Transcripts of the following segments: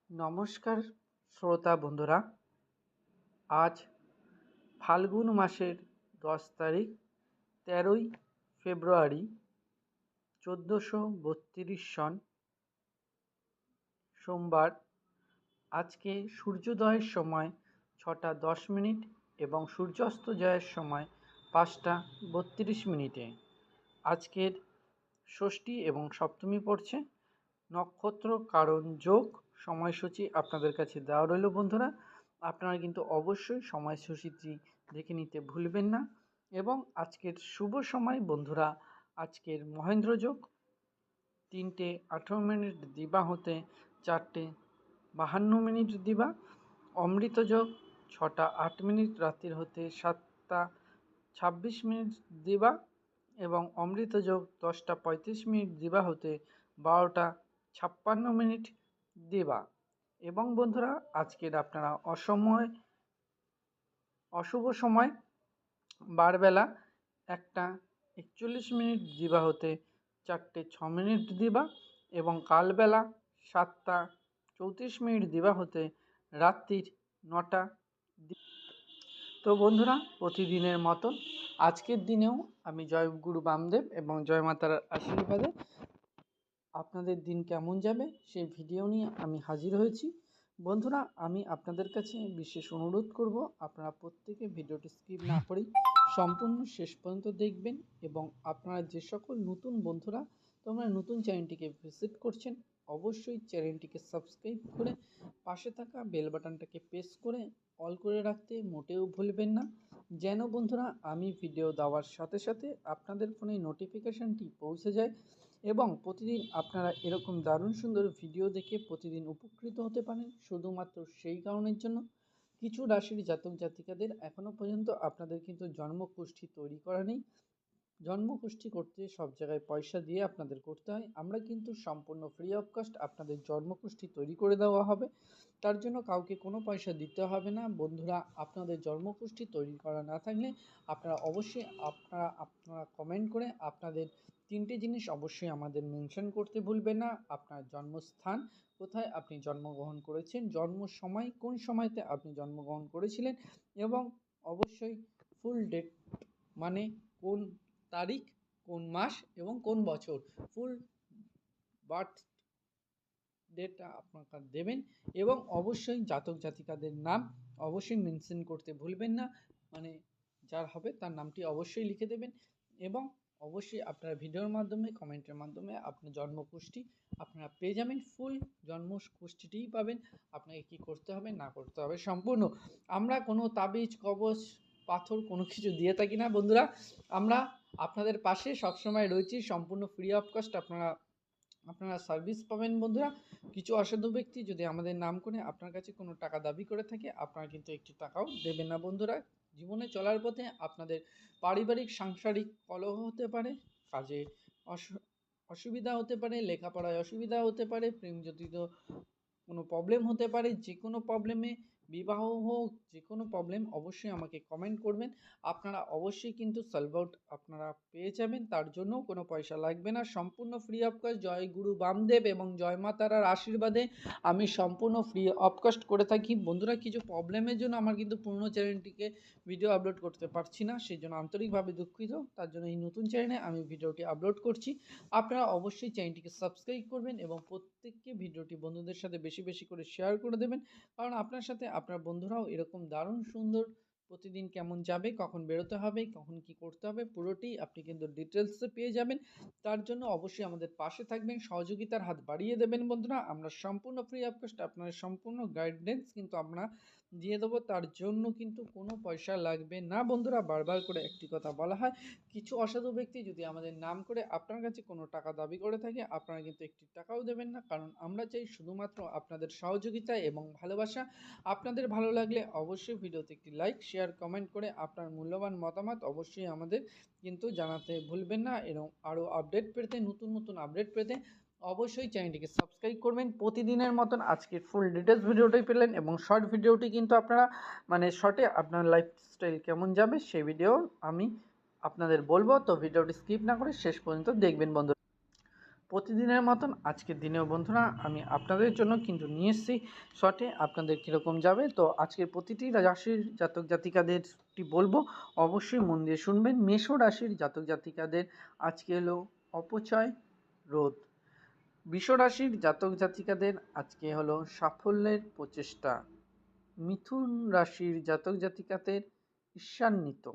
নমস্কার শ্রোতা বন্ধুরা, আজ ফাল্গুন মাসের 10 তারিখ 13ই ফেব্রুয়ারি 1432 সন সোমবার। আজকে সূর্যোদয়ের সময় 6টা 10 মিনিট এবং সূর্যাস্তজয়ের সময় 5টা 32 মিনিটে। আজকের ষষ্ঠী এবং সপ্তমী পড়ছে। নক্ষত্র কারণ যোগ সময়সূচি আপনাদের কাছে দেওয়া রইল বন্ধুরা। আপনারা কিন্তু অবশ্যই সময়সূচিটি দেখে নিতে ভুলবেন না। এবং আজকের শুভ সময় বন্ধুরা, আজকের মহেন্দ্র যোগ 3টে 18 মিনিট দিবা হতে 4টে 52 মিনিট দিবা। অমৃত যোগ 6টা 8 মিনিট রাত্রির হতে 7টা 26 মিনিট দিবা এবং অমৃত যোগ 10টা 35 মিনিট দিবা হতে 12টা 56 মিনিট দিবা। এবং বন্ধুরা, আজকের আপনারা অশুভ সময় বারবেলা 1টা 41 মিনিট দিবা হতে 4টে 6 মিনিট দিবা এবং কালবেলা 7টা 34 মিনিট দিবা হতে রাত্রির 9টা। তো বন্ধুরা, প্রতিদিনের মতন আজকের দিনেও আমি জয় গুরু বামদেব এবং জয় মাতার আশীর্বাদে আপনাদের দিন কেমন যাবে সেই ভিডিও নিয়ে আমি হাজির হয়েছি। বন্ধুরা, আমি আপনাদের কাছে বিশেষ অনুরোধ করব, আপনারা প্রত্যেকে ভিডিওটি স্কিপ না করেই সম্পূর্ণ শেষ পর্যন্ত দেখবেন। এবং আপনারা যে সকল নতুন বন্ধুরা তোমরা নতুন চ্যানেলটিকে ভিজিট করছেন, অবশ্যই চ্যানেলটিকে সাবস্ক্রাইব করে পাশে থাকা বেল বাটনটাকে প্রেস করে অল করে রাখতে মোটেও ভুলবেন না, যেন বন্ধুরা আমি ভিডিও দেওয়ার সাথে সাথে আপনাদের ফোনে নোটিফিকেশানটি পৌঁছে যায় এবং প্রতিদিন আপনারা এরকম দারুণ সুন্দর ভিডিও দেখে প্রতিদিন উপকৃত হতে পারেন। শুধুমাত্র সেই কারণের জন্য কিছু রাশির জাতক জাতিকাদের এখনও পর্যন্ত আপনাদের কিন্তু জন্মকুষ্ঠি তৈরি করা নেই। জন্মকুষ্ঠি করতে সব জায়গায় পয়সা দিয়ে আপনাদের করতে হয়। আমরা কিন্তু সম্পূর্ণ ফ্রি অফ কস্ট আপনাদের জন্মকুষ্ঠি তৈরি করে দেওয়া হবে। তার জন্য কাউকে কোনো পয়সা দিতে হবে না। বন্ধুরা, আপনাদের জন্মকুষ্ঠি তৈরি করা না থাকলে আপনারা অবশ্যই আপনারা কমেন্ট করে আপনাদের 3টে জিনিস অবশ্যই আমাদের মেনশন করতে ভুলবেন না। আপনার জন্মস্থান কোথায় আপনি জন্মগ্রহণ করেছেন, জন্ম সময় কোন সময়তে আপনি জন্মগ্রহণ করেছিলেন এবং অবশ্যই ফুল ডেট মানে কোন তারিখ, কোন মাস এবং কোন বছর, ফুল বার্থ ডেটটা আপনারা দেবেন। এবং অবশ্যই জাতক জাতিকাদের নাম অবশ্যই মেনশন করতে ভুলবেন না, মানে যার হবে তার নামটি অবশ্যই লিখে দেবেন। এবং অবশ্যই আপনারা ভিডিওর মাধ্যমে কমেন্টের মাধ্যমে আপনার জন্মকুষ্ঠি আপনারা পেয়ে যাবেন। ফুল জন্মকুষ্ঠিটিই পাবেন। আপনাকে কি করতে হবে না করতে হবে সম্পূর্ণ। আমরা কোনো তাবিজ কবচ পাথর কোনো কিছু দিয়ে থাকি না বন্ধুরা। আমরা আপনাদের পাশে সবসময় রয়েছি, সম্পূর্ণ ফ্রি অফ কস্ট আপনারা সার্ভিস পাবেন বন্ধুরা। কিছু অসাধু ব্যক্তি যদি আমাদের নাম করে আপনার কাছে কোনো টাকা দাবি করে থাকে, আপনারা কিন্তু একটি টাকাও দেবেন না বন্ধুরা। জীবনে চলার পথে আপনাদের পারিবারিক সাংসারিক কলহ হতে পারে, কাজে অসুবিধা হতে পারে, লেখাপড়ায় অসুবিধা হতে পারে, প্রেমজনিত কোনো প্রবলেম হতে পারে। যে কোনো প্রবলেমে, বিবাহ হোক, যে কোনো প্রবলেম অবশ্যই আমাকে কমেন্ট করবেন। আপনারা অবশ্যই কিন্তু সলভ আউট আপনারা পেয়ে যাবেন, তার জন্য কোনো পয়সা লাগবে না, সম্পূর্ণ ফ্রি অফ কস্ট। জয় গুরু বামদেব এবং জয় মা তারার আশীর্বাদে আমি সম্পূর্ণ ফ্রি অফ কস্ট করে থাকি বন্ধুরা। কিছু প্রবলেমের জন্য আমার কিন্তু পুরনো চ্যানেলটিকে ভিডিও আপলোড করতে পারছি না, সেই জন্য আন্তরিকভাবে দুঃখিত। তার জন্য এই নতুন চ্যানেলে আমি ভিডিওটি আপলোড করছি। আপনারা অবশ্যই চ্যানেলটিকে সাবস্ক্রাইব করবেন এবং প্রত্যেককে ভিডিওটি বন্ধুদের সাথে বেশি বেশি করে শেয়ার করে দেবেন, কারণ আপনার সাথে আপনার বন্ধুরাও এরকম দারুণ সুন্দর প্রতিদিন কেমন যাবে, কখন বেরোতে হবে, কখন কি করতে হবে, পুরোটি আপনি কিন্তু ডিটেলসে পেয়ে যাবেন। তার জন্য অবশ্যই আমাদের পাশে থাকবেন, সহযোগিতার হাত বাড়িয়ে দেবেন বন্ধুরা। আমরা সম্পূর্ণ ফ্রি অফ কস্ট আপনার সম্পূর্ণ গাইডেন্স কিন্তু আমরা দিয়ে দেবো, তার জন্য কিন্তু কোনো পয়সা লাগবে না বন্ধুরা। বারবার করে একটি কথা বলা হয়, কিছু অসাধু ব্যক্তি যদি আমাদের নাম করে আপনার কাছে কোনো টাকা দাবি করে থাকে, আপনারা কিন্তু একটি টাকাও দেবেন না, কারণ আমরা চাই শুধুমাত্র আপনাদের সহযোগিতা এবং ভালোবাসা। আপনাদের ভালো লাগলে অবশ্যই ভিডিওতে একটি লাইক শেয়ার কমেন্ট করে আপনার মূল্যবান মতামত অবশ্যই আমাদের কিন্তু জানাতে ভুলবেন না। এরকম আরও আপডেট পেতে, নতুন নতুন আপডেট পেতে অবশ্যই চ্যানেলটিকে সাবস্ক্রাইব করবেন। প্রতিদিনের মতন আজকের ফুল ডিটেলস ভিডিওটাই পেলেন এবং শর্ট ভিডিওটি কিন্তু আপনারা শর্টে আপনার লাইফস্টাইল কেমন যাবে সেই ভিডিও আমি আপনাদের বলবো। তো ভিডিওটি স্কিপ না করে শেষ পর্যন্ত দেখবেন বন্ধু। প্রতিদিনের মতন আজকের দিনেও বন্ধুরা আমি আপনাদের জন্য কিন্তু নিয়ে এসেছি শর্টে আপনাদের কীরকম যাবে। তো আজকের প্রতিটি রাশির জাতক জাতিকাদেরটি বলবো, অবশ্যই মন দিয়ে শুনবেন। মেষ রাশির জাতক জাতিকাদের আজকে হলো অপচয় রোধ। বৃষ রাশির জাতক জাতিকাদের আজকে হলো সাফল্যের প্রচেষ্টা। মিথুন রাশির জাতক জাতিকাদের ঈর্ষান্বিত।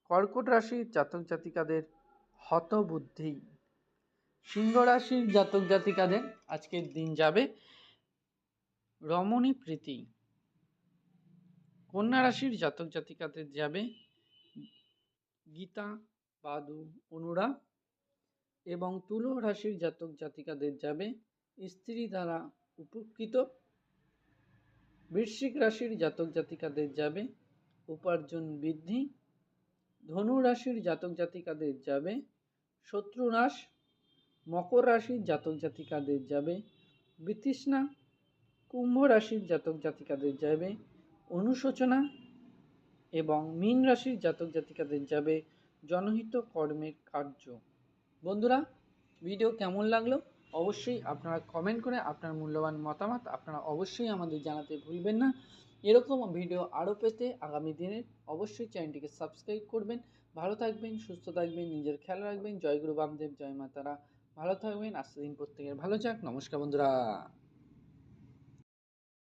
কর্কট রাশির জাতক জাতিকাদের হতবুদ্ধি। সিংহ রাশির জাতক জাতিকাদের আজকের দিন যাবে রমণী প্রীতি। কন্যা রাশির জাতক জাতিকাদের যাবে গীতা বাদু অনুরাগ। এবং তুলা রাশির জাতক জাতিকাদের যাবে স্ত্রী দ্বারা উপকৃত। বৃশ্চিক রাশির জাতক জাতিকাদের যাবে উপার্জন বৃদ্ধি। ধনু রাশির জাতক জাতিকাদের যাবে শত্রু নাশ। মকর রাশির জাতক জাতিকাদের যাবে বিতৃষ্ণা। কুম্ভ রাশির জাতক জাতিকাদের যাবে অনুশোচনা। এবং মীন রাশির জাতক জাতিকাদের যাবে জনহিত কর্মের কার্য। বন্ধুরা, ভিডিও কেমন লাগলো অবশ্যই আপনারা কমেন্ট করে আপনার মূল্যবান মতামত আপনারা অবশ্যই আমাদের জানাতে ভুলবেন না। এরকম ভিডিও আরও পেতে আগামী দিনের অবশ্যই চ্যানেলটিকে সাবস্ক্রাইব করবেন। ভালো থাকবেন, সুস্থ থাকবেন, নিজের খেয়াল রাখবেন। জয় গুরু বামদেব, জয় মা তারা। ভালো থাকবেন, আজকের দিন প্রত্যেকের ভালো যাক। নমস্কার বন্ধুরা।